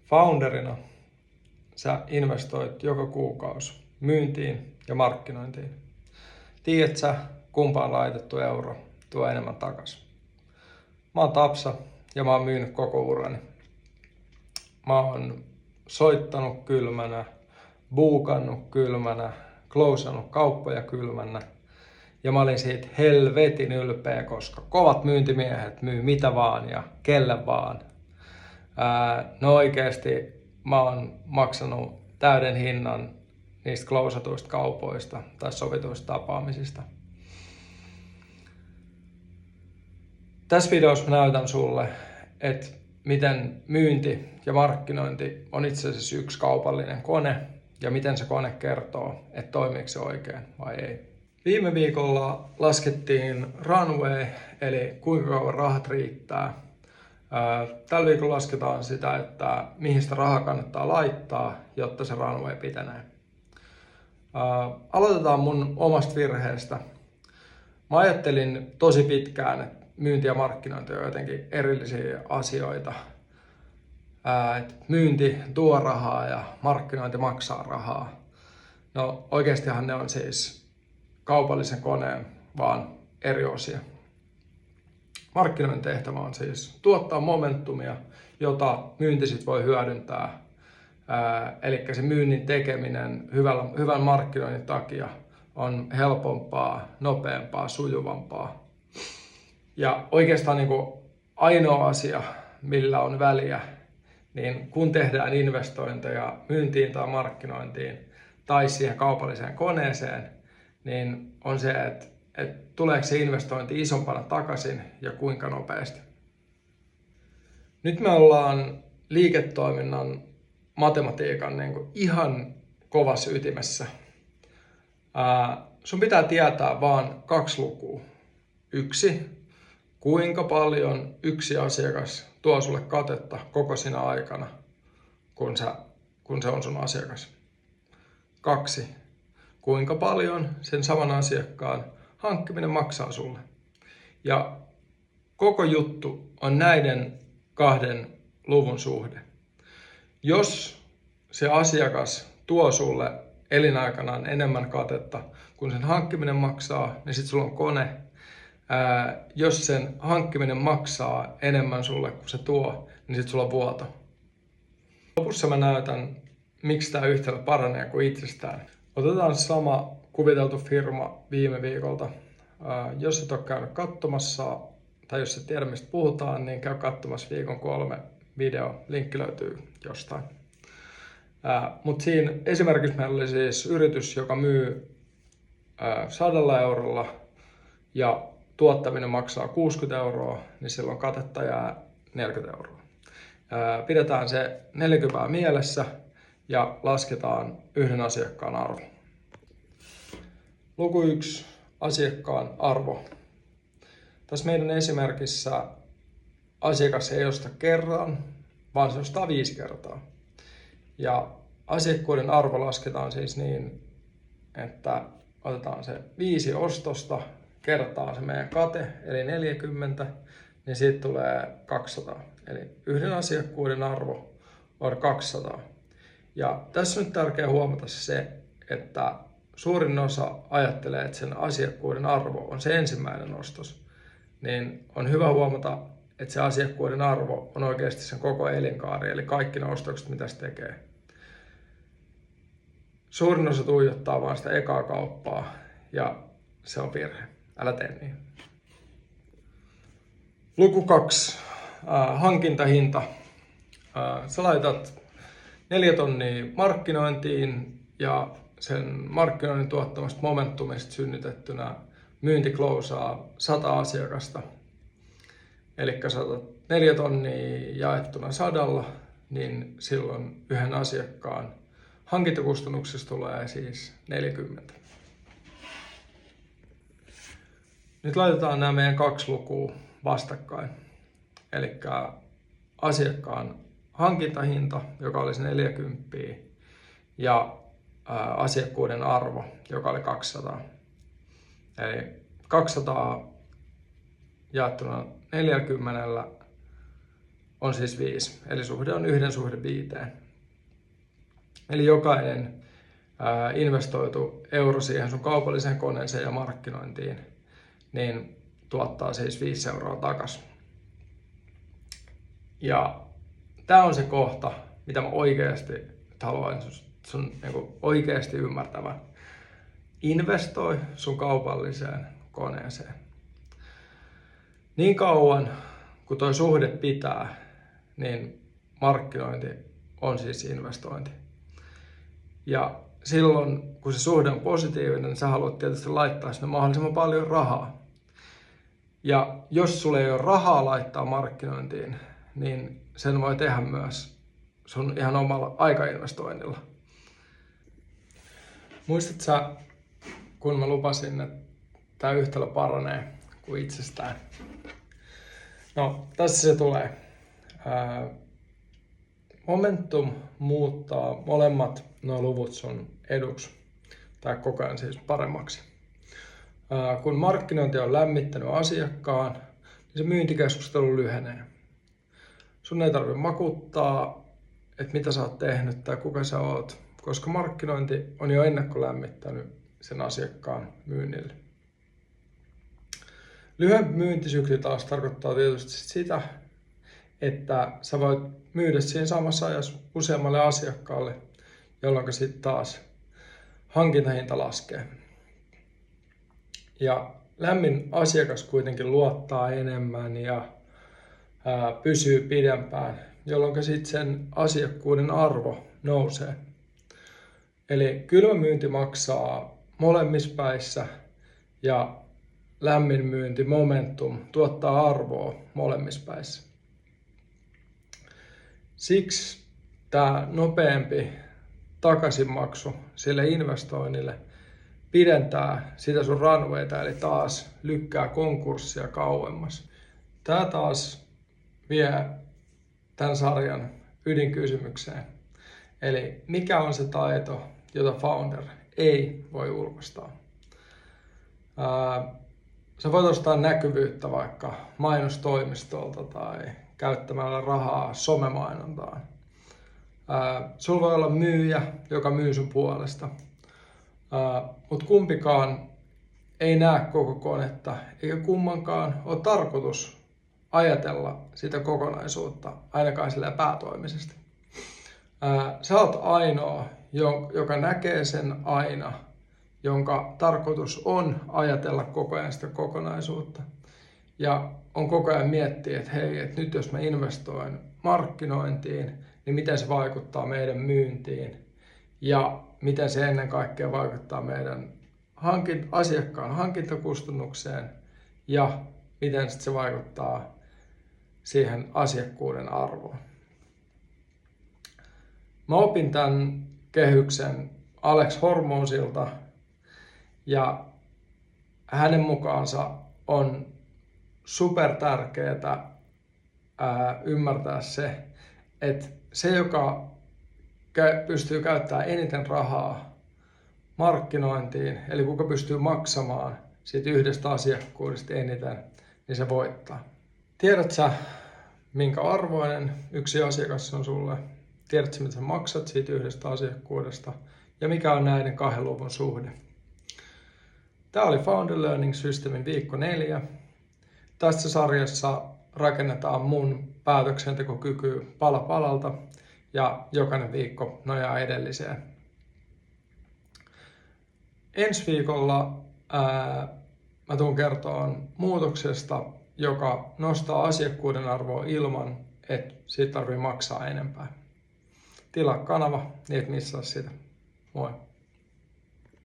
Founderina sä investoit joka kuukausi myyntiin ja markkinointiin. Tiedät sä, kumpaan laitettu euro tuo enemmän takas? Mä oon Tapsa ja mä oon myynyt koko urani. Mä oon soittanut kylmänä, buukannut kylmänä, closannut kauppoja kylmänä. Ja mä olin siitä helvetin ylpeä, koska kovat myyntimiehet myy mitä vaan ja kelle vaan. No oikeesti mä oon maksanut täyden hinnan niistä closatuista kaupoista tai sovituista tapaamisista. Tässä videossa mä näytän sulle, että miten myynti ja markkinointi on itse asiassa yksi kaupallinen kone ja miten se kone kertoo, että toimiiko se oikein vai ei. Viime viikolla laskettiin runway, eli kuinka kauan rahat riittää. Tällä viikolla lasketaan sitä, että mihin sitä rahaa kannattaa laittaa, jotta se runway pitenee. Aloitetaan mun omasta virheestä. Mä ajattelin tosi pitkään, että myynti ja markkinointi on jotenkin erillisiä asioita. Että myynti tuo rahaa ja markkinointi maksaa rahaa. No oikeastihan ne on siis kaupallisen koneen vaan eri osia. Markkinoinnin tehtävä on siis tuottaa momentumia, jota myynti sit voi hyödyntää. Eli se myynnin tekeminen hyvän markkinoinnin takia on helpompaa, nopeampaa, sujuvampaa. Ja oikeastaan niin kuin ainoa asia, millä on väliä, niin kun tehdään investointeja myyntiin tai markkinointiin tai siihen kaupalliseen koneeseen, niin on se, että tuleeko se investointi isompana takaisin ja kuinka nopeasti. Nyt me ollaan liiketoiminnan matematiikan niin kuin ihan kovassa ytimessä. Sun pitää tietää vaan 2 lukua. 1, kuinka paljon yksi asiakas tuo sulle katetta koko sinä aikana, kun se on sun asiakas. 2, kuinka paljon sen saman asiakkaan hankkiminen maksaa sulle. Ja koko juttu on näiden 2 luvun suhde. Jos se asiakas tuo sulle elinaikanaan enemmän katetta kuin sen hankkiminen maksaa, niin sitten sulla on kone. Jos sen hankkiminen maksaa enemmän sulle kuin se tuo, niin sitten sulla on vuoto. Lopussa mä näytän, miksi tämä yhtälö paranee kuin itsestään. Otetaan sama kuviteltu firma viime viikolta. Jos et ole käynyt katsomassa, tai jos et tiedä mistä puhutaan, niin käy katsomassa viikon 3 video. Linkki löytyy jostain. Mutta siinä esimerkiksi meillä oli siis yritys, joka myy 100 eurolla ja tuottaminen maksaa 60 euroa, niin silloin katetta jää 40 euroa. Pidetään se 40 mielessä ja lasketaan yhden asiakkaan arvo. Luku 1, asiakkaan arvo. Tässä meidän esimerkissä asiakas ei osta kerran, vaan se ostaa 5 kertaa. Ja asiakkuuden arvo lasketaan siis niin, että otetaan se 5 ostosta kertaa se meidän kate, eli 40, niin siitä tulee 200. Eli yhden asiakkuuden arvo on 200. Ja tässä on nyt tärkeää huomata se, että suurin osa ajattelee, että sen asiakkuuden arvo on se ensimmäinen ostos. Niin on hyvä huomata, että se asiakkuuden arvo on oikeasti sen koko elinkaari, eli kaikki ne ostokset, mitä se tekee. Suurin osa tuijottaa vain sitä ekaa kauppaa, ja se on virhe. Älä tee niin. Luku 2. Hankintahinta. Sä laitat 4 tonnia markkinointiin ja sen markkinoinnin tuottamasta momentumista synnytettynä myynti closaa 100 asiakasta. Eli sä otat 4 tonnia jaettuna 100, niin silloin yhden asiakkaan hankintakustannuksista tulee siis 40. Nyt laitetaan nämä meidän 2 lukua vastakkain. Eli asiakkaan hankintahinta, joka olisi 40, ja asiakkuuden arvo, joka oli 200. Eli 200 jaettuna 40 on siis 5, eli suhde on 1:5. Eli jokainen investoitu euro siihen sun kaupalliseen koneeseen ja markkinointiin, niin tuottaa siis 5 euroa takaisin. Ja tämä on se kohta, mitä mä oikeasti haluan sun oikeasti ymmärtävän. Investoi sun kaupalliseen koneeseen. Niin kauan kun toi suhde pitää, niin markkinointi on siis investointi. Ja silloin, kun se suhde on positiivinen, niin sä haluat tietysti laittaa sinne mahdollisimman paljon rahaa. Ja jos sulla ei ole rahaa laittaa markkinointiin, niin sen voi tehdä myös sun ihan omalla aikainvestoinnilla. Muistatko sä, kun mä lupasin, että tää yhtälö paranee kuin itsestään? No, tässä se tulee. Momentum muuttaa molemmat nuo luvut sun eduksi, tai koko ajan siis paremmaksi. Kun markkinointi on lämmittänyt asiakkaan, niin se myyntikeskustelu lyhenee. Sun ei tarvitse makuuttaa, että mitä sä oot tehnyt tai kuka sä oot, koska markkinointi on jo ennakkolämmittänyt sen asiakkaan myynnille. Lyhyempi myyntisykli taas tarkoittaa tietysti sitä, että sä voit myydä siinä samassa ajassa useammalle asiakkaalle, jolloin sitten taas hankintahinta laskee. Ja lämmin asiakas kuitenkin luottaa enemmän ja pysyy pidempään, jolloin sitten sen asiakkuuden arvo nousee. Eli kylmä myynti maksaa molemmissa päissä ja lämmin myynti, momentum, tuottaa arvoa molemmissa päissä. Siksi tämä nopeampi takaisinmaksu sille investoinnille pidentää sitä sun runwayta, eli taas lykkää konkurssia kauemmas. Tämä taas vie tämän sarjan ydinkysymykseen. Eli mikä on se taito, jota founder ei voi ulkoistaa? Sä voit ostaa näkyvyyttä vaikka mainostoimistolta tai käyttämällä rahaa somemainontaan. Sulla voi olla myyjä, joka myy sun puolesta, mutta kumpikaan ei näe koko konetta, eikä kummankaan ole tarkoitus ajatella sitä kokonaisuutta, ainakaan sillä päätoimisesti. Sä oot ainoa, joka näkee sen aina, jonka tarkoitus on ajatella koko ajan sitä kokonaisuutta. Ja on koko ajan miettiä, että hei, että nyt jos mä investoin markkinointiin, niin miten se vaikuttaa meidän myyntiin ja miten se ennen kaikkea vaikuttaa meidän asiakkaan hankintakustannukseen ja miten se vaikuttaa siihen asiakkuuden arvoon. Mä opin tämän kehyksen Alex Hormosilta ja hänen mukaansa on super tärkeää ymmärtää se, että se, joka pystyy käyttämään eniten rahaa markkinointiin, eli kuka pystyy maksamaan siitä yhdestä asiakkuudesta eniten, niin se voittaa. Tiedät sä, minkä arvoinen yksi asiakas on sulle? Tiedätkö, mitä sä maksat siitä yhdestä asiakkuudesta? Ja mikä on näiden 2 luvun suhde? Tämä oli Founder Learning Systemin viikko 4. Tässä sarjassa rakennetaan mun päätöksentekokykyä pala palalta ja jokainen viikko nojaa edelliseen. Ensi viikolla mä tuun kertomaan muutoksesta, joka nostaa asiakkuuden arvoa ilman, että siitä tarvitsee maksaa enempää. Tilaa kanava, niin et missaa sitä. Moi!